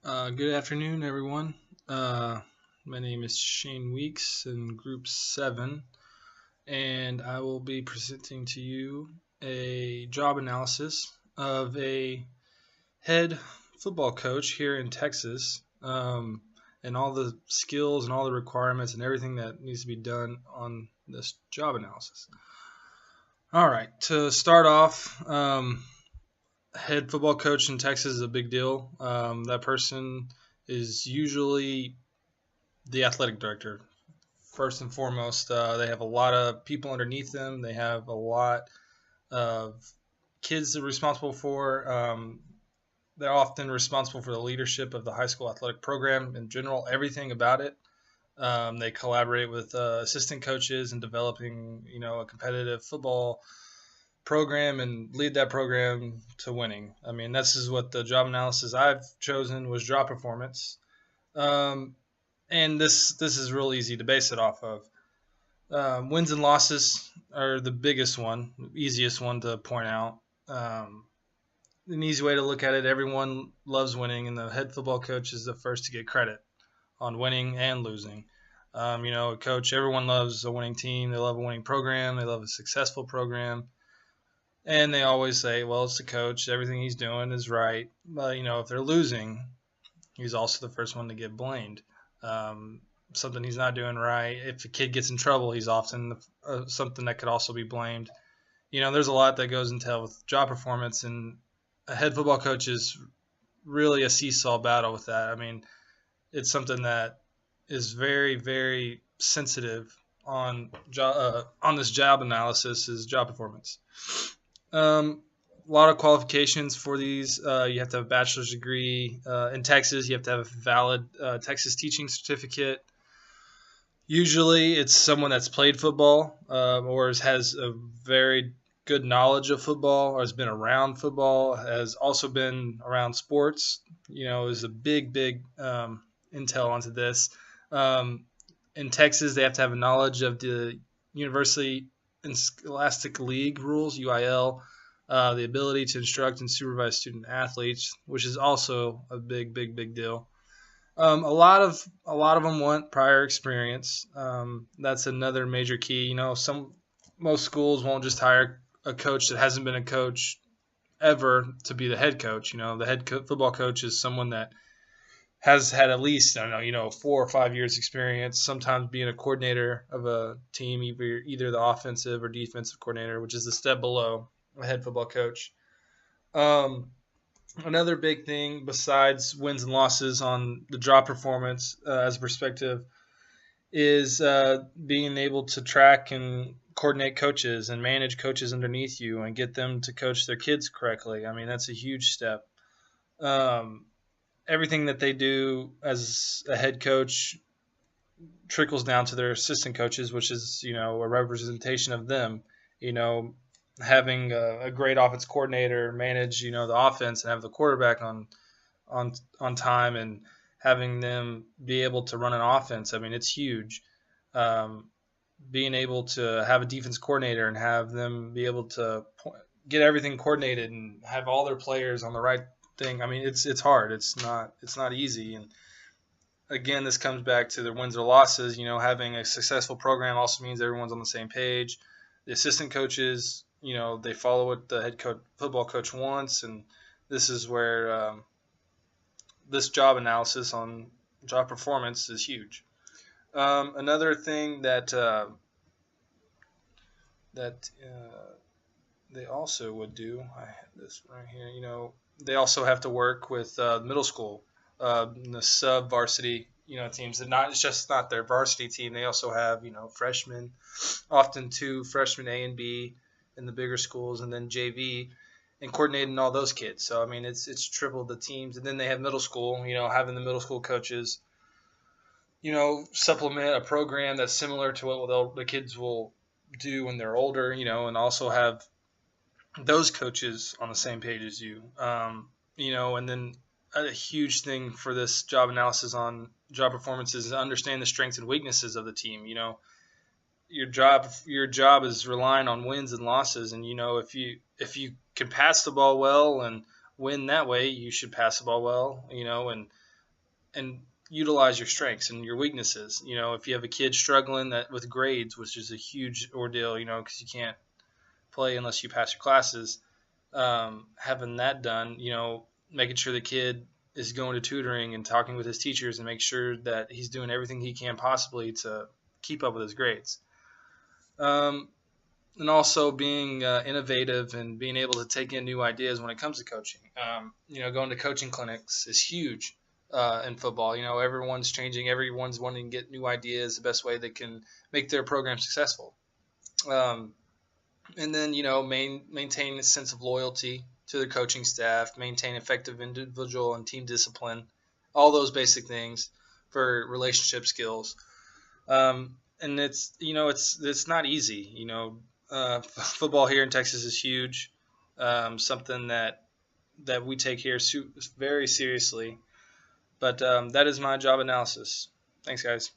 Good afternoon, everyone. Uh, my name is Shane Weeks in Group 7, and I will be presenting to you a job analysis of a head football coach here in Texas, and all the skills and all the requirements and everything that needs to be done on this job analysis. All right, to start off, head football coach in Texas is a big deal. That person is usually the athletic director. First and foremost, they have a lot of people underneath them. They have a lot of kids they're responsible for. They're often responsible for the leadership of the high school athletic program in general, everything about it. They collaborate with assistant coaches in developing, a competitive football program and lead that program to winning. I mean, this is what the job analysis I've chosen was job performance. Um, and this is real easy to base it off of. Wins and losses are the biggest one, easiest one to point out. Um, an easy way to look at it: everyone loves winning, and the head football coach is the first to get credit on winning and losing. A coach, everyone loves a winning team. They love a winning program. They love a successful program. And they always say, well, it's the coach. Everything he's doing is right. But, if they're losing, he's also the first one to get blamed. Um, Something he's not doing right. If a kid gets in trouble, he's often something that could also be blamed. There's a lot that goes into with job performance, and a head football coach is really a seesaw battle with that. I mean, it's something that is very, very sensitive on this job analysis is job performance. A lot of qualifications for these. You have to have a bachelor's degree. In Texas, you have to have a valid Texas teaching certificate. Usually, it's someone that's played football or has a very good knowledge of football or has been around football, has also been around sports. Is a big, big intel onto this. Um, in Texas, they have to have a knowledge of the University and Scholastic League rules, UIL, the ability to instruct and supervise student athletes, which is also a big, big, big deal. A lot of them want prior experience. That's another major key. Most schools won't just hire a coach that hasn't been a coach ever to be the head coach. The football coach is someone that has had at least, I don't know, 4 or 5 years experience, sometimes being a coordinator of a team, either the offensive or defensive coordinator, which is the step below a head football coach. Um, Another big thing besides wins and losses on the job performance as a perspective is being able to track and coordinate coaches and manage coaches underneath you and get them to coach their kids correctly. I mean, that's a huge step. Um, Everything that they do as a head coach trickles down to their assistant coaches, which is a representation of them. You know, Having a great offense coordinator manage the offense and have the quarterback on time and having them be able to run an offense. I mean, it's huge. Um, Being able to have a defense coordinator and have them be able to get everything coordinated and have all their players on the right thing. I mean, it's hard. It's not easy. And again, this comes back to the wins or losses. Having a successful program also means everyone's on the same page. The assistant coaches, they follow what the head coach, football coach wants, and this is where this job analysis on job performance is huge. Another thing that they also would do, I have this right here. They also have to work with middle school, the sub varsity, teams. And not it's just not their varsity team. They also have freshmen, often two freshmen A and B in the bigger schools, and then JV, and coordinating all those kids. So I mean, it's tripled the teams, and then they have middle school. Having the middle school coaches, supplement a program that's similar to what the kids will do when they're older. And also have those coaches on the same page as you. And then a huge thing for this job analysis on job performance is to understand the strengths and weaknesses of the team. Your job is relying on wins and losses, and if you can pass the ball well and win that way, you should pass the ball well. And and utilize your strengths and your weaknesses. If you have a kid struggling with grades, which is a huge ordeal, because you can't play unless you pass your classes, having that done, making sure the kid is going to tutoring and talking with his teachers and make sure that he's doing everything he can possibly to keep up with his grades. And also being innovative and being able to take in new ideas when it comes to coaching. Going to coaching clinics is huge in football. Everyone's changing, everyone's wanting to get new ideas, the best way they can make their program successful. And then, maintain a sense of loyalty to the coaching staff, maintain effective individual and team discipline, all those basic things for relationship skills. And it's not easy. Football here in Texas is huge, something that we take here very seriously. But that is my job analysis. Thanks, guys.